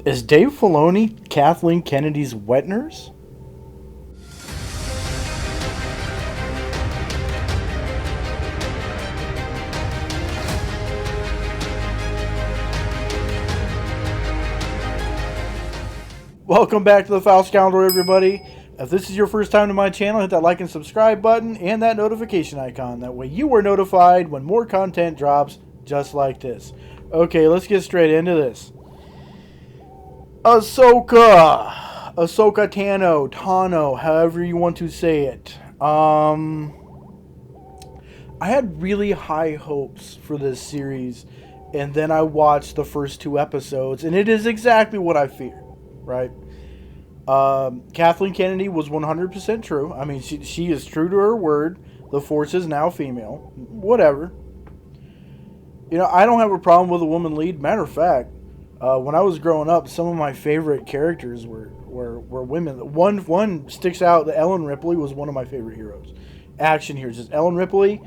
Is Dave Filoni Kathleen Kennedy's wet nurse? Welcome back to the Foul Scoundrel, everybody. If this is your first time to my channel, hit that like and subscribe button and that notification icon. That way you are notified when more content drops just like this. Okay, let's get straight into this. Ahsoka, Tano, however you want to say it. I had really high hopes for this series, and then I watched the first 2 episodes, and it is exactly what I feared, right? Kathleen Kennedy was 100% true. I mean, she is true to her word. The Force is now female. Whatever. You know, I don't have a problem with a woman lead. Matter of fact, when I was growing up, some of my favorite characters were women. One sticks out. The Ellen Ripley was one of my favorite heroes. Action heroes. Just Ellen Ripley.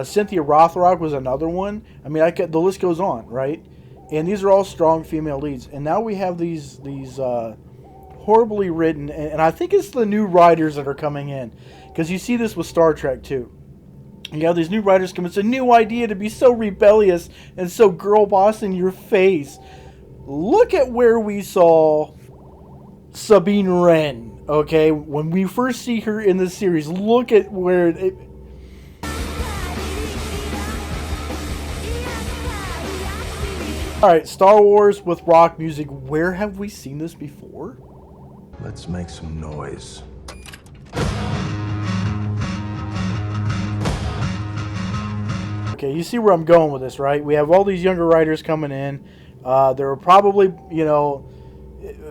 Cynthia Rothrock was another one. I mean, the list goes on, right? And these are all strong female leads. And now we have these horribly written, and I think it's the new writers that are coming in, because you see this with Star Trek too. You have these new writers come. It's a new idea to be so rebellious and so girl boss in your face. Look at where we saw Sabine Wren. Okay, when we first see her in the series, look at where it. All right, Star Wars with rock music. Where have we seen this before? Let's make some noise. Okay, you see where I'm going with this, right? We have all these younger writers coming in. They're probably,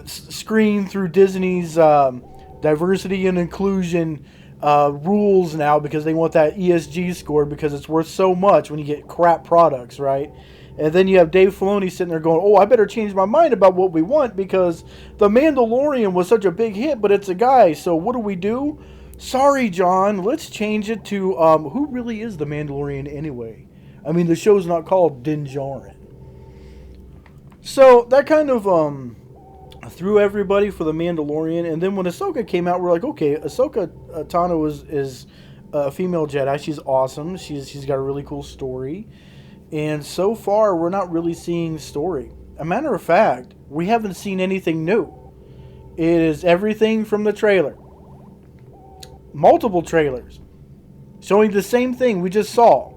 screened through Disney's diversity and inclusion rules now, because they want that ESG score, because it's worth so much when you get crap products, right? And then you have Dave Filoni sitting there going, oh, I better change my mind about what we want, because The Mandalorian was such a big hit, but it's a guy. So what do? Sorry, John. Let's change it to, who really is The Mandalorian anyway? I mean, the show's not called Din Djarin. So that kind of threw everybody for The Mandalorian. And then when Ahsoka came out, we're like, okay, Ahsoka Tano is a female Jedi. She's awesome. She's got a really cool story. And so far, we're not really seeing story. A matter of fact, we haven't seen anything new. It is everything from the trailer. Multiple trailers showing the same thing we just saw.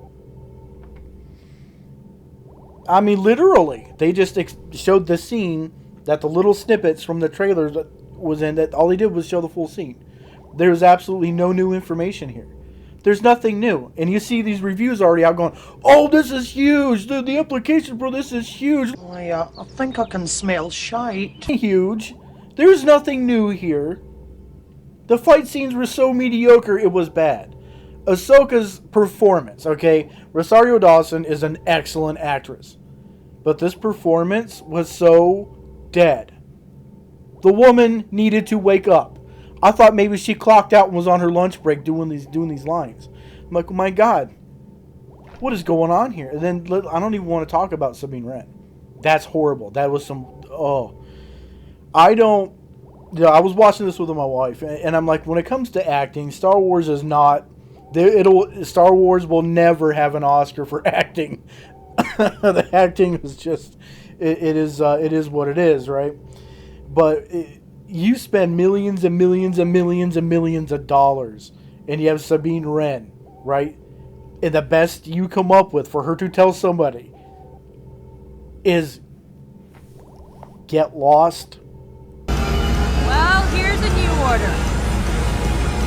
I mean, literally, they just showed the scene that the little snippets from the trailer that was in, that all they did was show the full scene. There's absolutely no new information here. There's nothing new. And you see these reviews already out going, oh, this is huge. The implication for this is huge. I think I can smell shite. Huge. There's nothing new here. The fight scenes were so mediocre, it was bad. Ahsoka's performance, okay? Rosario Dawson is an excellent actress. But this performance was so dead. The woman needed to wake up. I thought maybe she clocked out and was on her lunch break doing these lines. I'm like, oh my God, what is going on here? And then I don't even want to talk about Sabine Wren. That's horrible. That was I was watching this with my wife, and I'm like, when it comes to acting, Star Wars is not. Star Wars will never have an Oscar for acting. The acting is just, it is what it is, right? But. You spend millions and millions and millions and millions of dollars, and you have Sabine Wren, right? And the best you come up with for her to tell somebody is get lost. Well, here's a new order.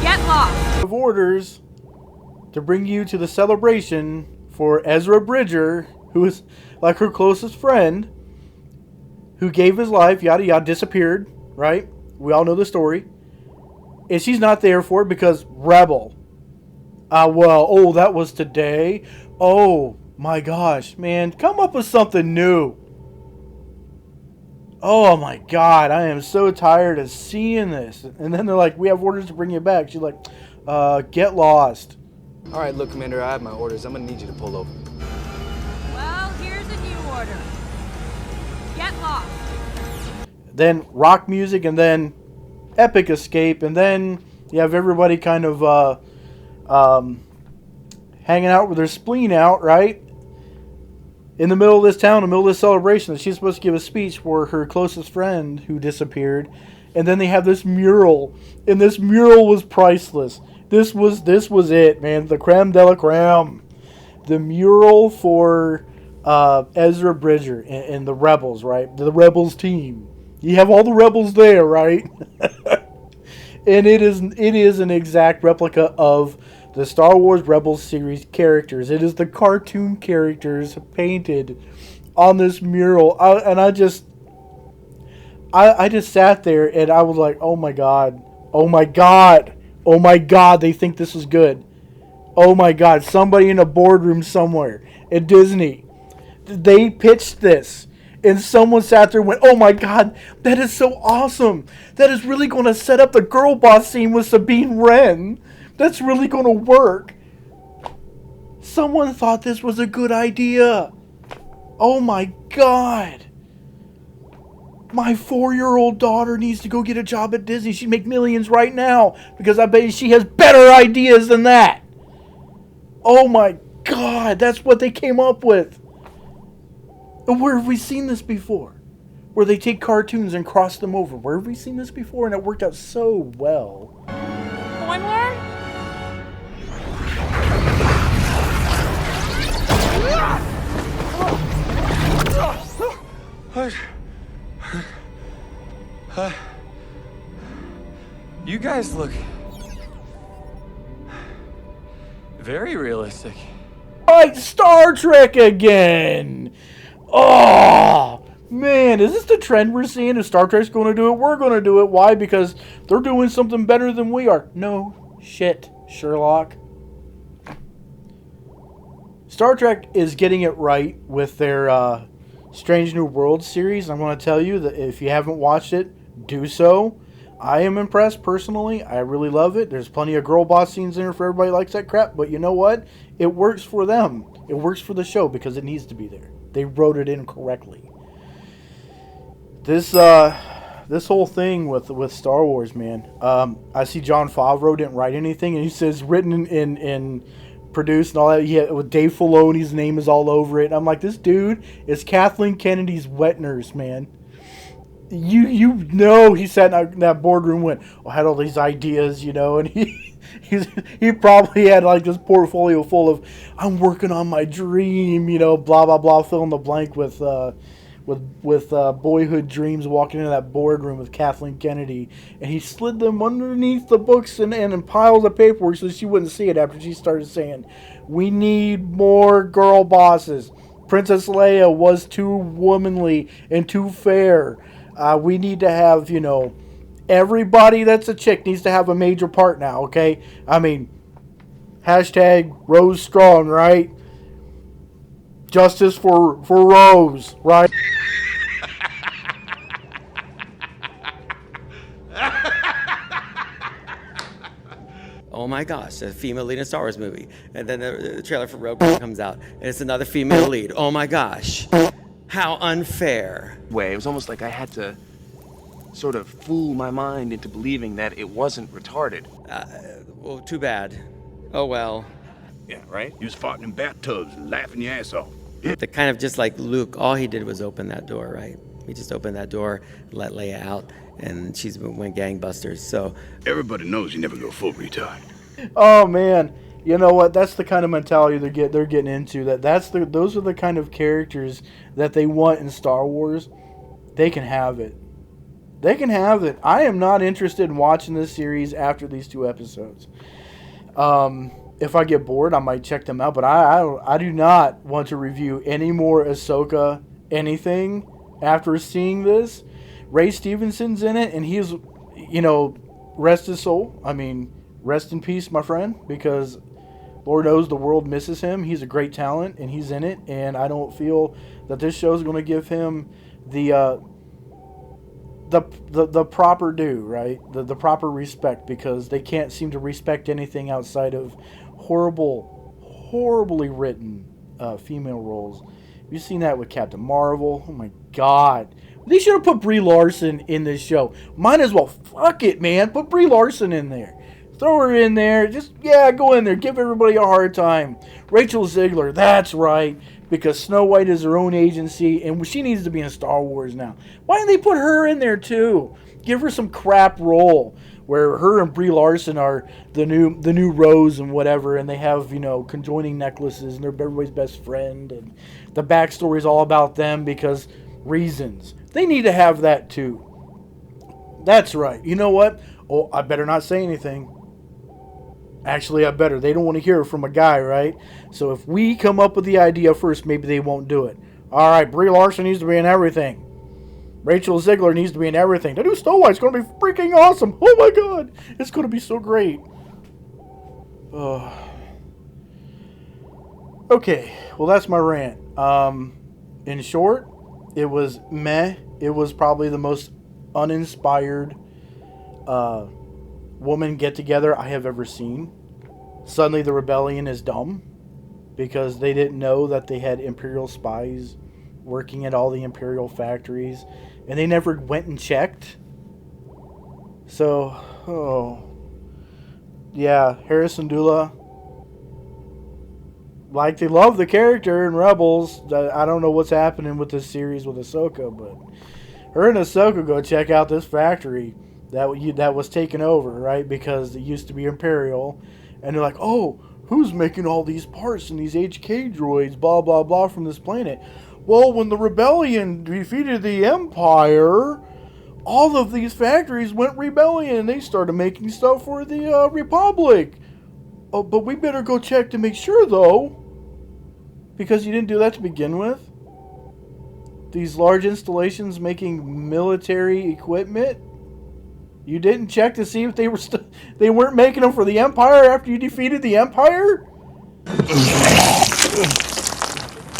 Get lost. Of orders to bring you to the celebration for Ezra Bridger, who is like her closest friend, who gave his life, yada yada, disappeared, right? We all know the story. And she's not there for it because Rebel. That was today. Oh, my gosh, man. Come up with something new. Oh, my God. I am so tired of seeing this. And then they're like, we have orders to bring you back. She's like, get lost. All right, look, Commander, I have my orders. I'm going to need you to pull over. Well, here's a new order. Get lost. then rock music, and then epic escape, and then you have everybody kind of hanging out with their spleen out, right? In the middle of this town, in the middle of this celebration, that she's supposed to give a speech for her closest friend who disappeared. And then they have this mural, and this mural was priceless. This was it, man. The creme de la creme. The mural for Ezra Bridger and the Rebels, right? The Rebels team. You have all the Rebels there, right? And it is an exact replica of the Star Wars Rebels series characters. It is the cartoon characters painted on this mural. I just sat there and I was like, oh my god, oh my god, oh my god, they think this is good. Oh my god, somebody in a boardroom somewhere at Disney, they pitched this. And someone sat there and went, oh my god, that is so awesome. That is really going to set up the girl boss scene with Sabine Wren. That's really going to work. Someone thought this was a good idea. Oh my god. My 4-year-old daughter needs to go get a job at Disney. She'd make millions right now because I bet she has better ideas than that. Oh my god, that's what they came up with. And where have we seen this before? Where they take cartoons and cross them over. Where have we seen this before? And it worked out so well. Going where? You guys look very realistic. Like Star Trek again! Oh, man, is this the trend we're seeing? If Star Trek's going to do it, we're going to do it. Why? Because they're doing something better than we are. No shit, Sherlock. Star Trek is getting it right with their Strange New Worlds series. I'm going to tell you that if you haven't watched it, do so. I am impressed personally. I really love it. There's plenty of girl boss scenes in there for everybody who likes that crap. But you know what? It works for them. It works for the show because it needs to be there. They wrote it in correctly. This whole thing with Star Wars, man. I see Jon Favreau didn't write anything, and he says written in produced and all that. Yeah, with Dave Filoni's name is all over it. I'm like, this dude is Kathleen Kennedy's wet nurse, man. You know, he sat in that boardroom, went, had all these ideas, you know, and he probably had like this portfolio full of, I'm working on my dream, you know, blah blah blah, fill in the blank with boyhood dreams, walking into that boardroom with Kathleen Kennedy, and he slid them underneath the books and in piles of paperwork so she wouldn't see it after she started saying, we need more girl bosses. Princess Leia was too womanly and too fair. We need to have, you know, everybody that's a chick needs to have a major part now, okay? I mean, hashtag Rose Strong, right? Justice for Rose, right? Oh my gosh, a female lead in a Star Wars movie. And then the trailer for Rogue One comes out, and it's another female lead. Oh my gosh. How unfair. It was almost like I had to sort of fool my mind into believing that it wasn't retarded. Well, too bad. Oh well. Yeah, right? You was farting in bathtubs and laughing your ass off. The kind of just like Luke, all he did was open that door, right? He just opened that door, let Leia out, and she's went gangbusters, so. Everybody knows you never go full retard. Oh, man. You know what? That's the kind of mentality they're getting into. Those are the kind of characters that they want in Star Wars. They can have it. They can have it. I am not interested in watching this series after these 2 episodes. If I get bored, I might check them out. But I do not want to review any more Ahsoka anything after seeing this. Ray Stevenson's in it, and he is, you know, rest his soul. I mean, rest in peace, my friend, because Lord knows the world misses him. He's a great talent, and he's in it. And I don't feel that this show is going to give him the proper due, right? The proper respect, because they can't seem to respect anything outside of horribly written female roles. You've seen that with Captain Marvel. Oh my God, They should have put Brie Larson in this show. Might as well. Fuck it, man. Put Brie Larson in there. Throw her in there. Just, yeah, go in there. Give everybody a hard time. Rachel Zegler. That's right. Because Snow White is her own agency, and she needs to be in Star Wars now. Why didn't they put her in there, too? Give her some crap role where her and Brie Larson are the new Rose and whatever, and they have, you know, conjoining necklaces, and they're everybody's best friend, and the backstory is all about them because reasons. They need to have that too. That's right. You know what? Oh, I better not say anything. Actually, I better. They don't want to hear from a guy, right? So if we come up with the idea first, maybe they won't do it. All right, Brie Larson needs to be in everything. Rachel Zegler needs to be in everything. The new Snow White's going to be freaking awesome. Oh my God. It's going to be so great. Okay. Well, that's my rant. In short, it was meh. It was probably the most uninspired woman get-together I have ever seen. Suddenly the rebellion is dumb because they didn't know that they had Imperial spies working at all the Imperial factories, and they never went and checked. So, yeah, Harrison Dula, like, they love the character in Rebels. I don't know what's happening with this series with Ahsoka, but her and Ahsoka go check out this factory that was taken over, right? Because it used to be Imperial, and they're like, oh, who's making all these parts and these HK droids, blah, blah, blah, from this planet? Well, when the rebellion defeated the Empire, all of these factories went rebellion, and they started making stuff for the Republic. Oh, but we better go check to make sure, though. Because you didn't do that to begin with. These large installations making military equipment. You didn't check to see if they weren't making them for the Empire after you defeated the Empire?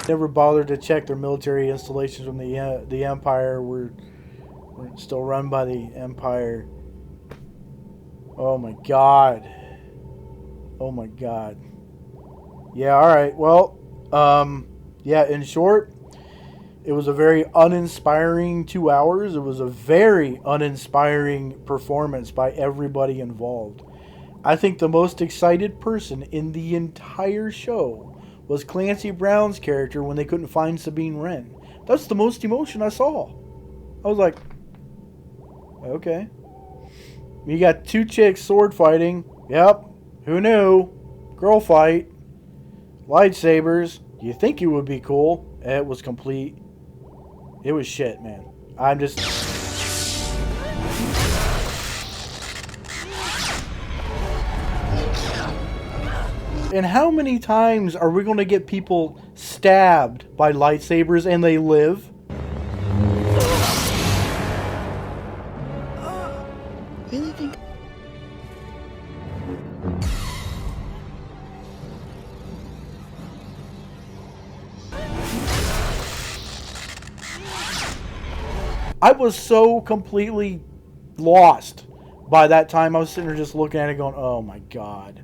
Never bothered to check their military installations from the Empire were still run by the Empire. Oh my God. Oh my God. Yeah, alright. Well, yeah, in short, it was a very uninspiring 2 hours. It was a very uninspiring performance by everybody involved. I think the most excited person in the entire show was Clancy Brown's character when they couldn't find Sabine Wren. That's the most emotion I saw. I was like, okay. You got two chicks sword fighting. Yep. Who knew? Girl fight. Lightsabers. You think it would be cool. It was complete. It was shit, man. I'm just... And how many times are we going to get people stabbed by lightsabers and they live? Really think... I was so completely lost by that time. I was sitting there just looking at it going, oh my God.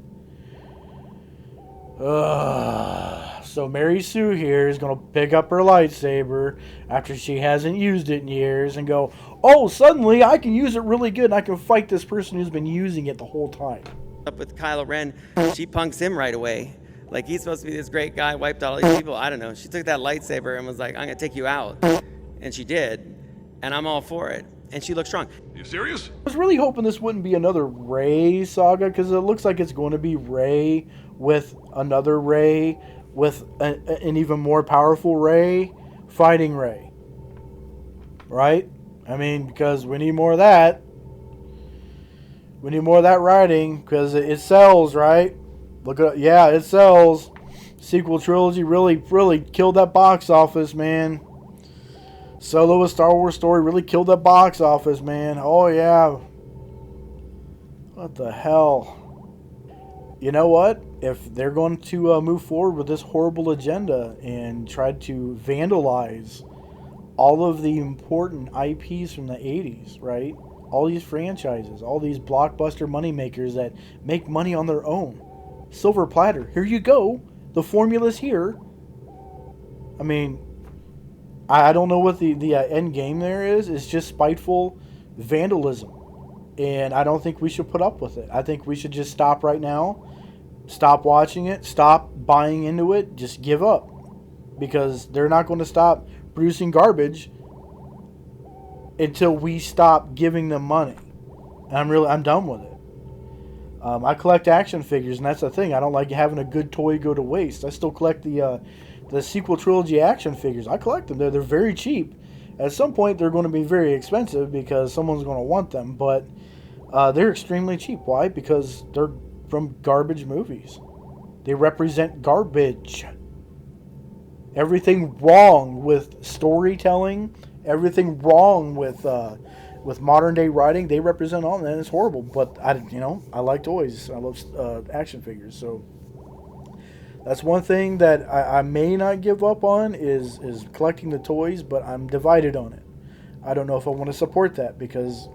So Mary Sue here is going to pick up her lightsaber after she hasn't used it in years and go, oh, suddenly I can use it really good and I can fight this person who's been using it the whole time. Up with Kylo Ren, she punks him right away. Like, he's supposed to be this great guy, wiped out all these people. I don't know. She took that lightsaber and was like, I'm going to take you out. And she did. And I'm all for it. And she looks strong. You serious? I was really hoping this wouldn't be another Rey saga, because it looks like it's going to be Rey with another Rey with an even more powerful Rey fighting Rey. Right? I mean, because we need more of that. We need more of that writing, because it sells, right? Look at, yeah, it sells. Sequel trilogy really killed that box office, man. Solo, a Star Wars story, really killed that box office, man. Oh, yeah. What the hell? You know what? If they're going to move forward with this horrible agenda and try to vandalize all of the important IPs from the 80s, right? All these franchises, all these blockbuster moneymakers that make money on their own. Silver platter, here you go. The formula's here. I mean... I don't know what the end game there is. It's just spiteful vandalism. And I don't think we should put up with it. I think we should just stop right now. Stop watching it. Stop buying into it. Just give up. Because they're not going to stop producing garbage until we stop giving them money. And I'm done with it. I collect action figures, and that's the thing. I don't like having a good toy go to waste. I still collect the sequel trilogy action figures. I collect them. They're very cheap. At some point, they're going to be very expensive because someone's going to want them. But they're extremely cheap. Why? Because they're from garbage movies. They represent garbage. Everything wrong with storytelling, everything wrong with modern day writing, they represent all that. And it's horrible. But I like toys. I love action figures. So that's one thing that I may not give up on is collecting the toys. But I'm divided on it. I don't know if I want to support that because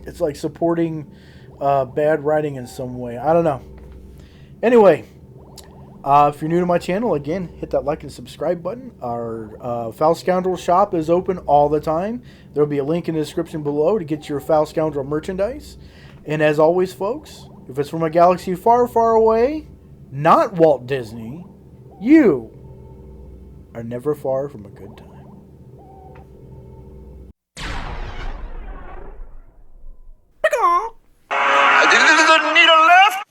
it's like supporting bad writing in some way. I don't know. Anyway. If you're new to my channel, again, hit that like and subscribe button. Our Foul Scoundrel shop is open all the time. There will be a link in the description below to get your Foul Scoundrel merchandise. And as always, folks, if it's from a galaxy far, far away, not Walt Disney, you are never far from a good time.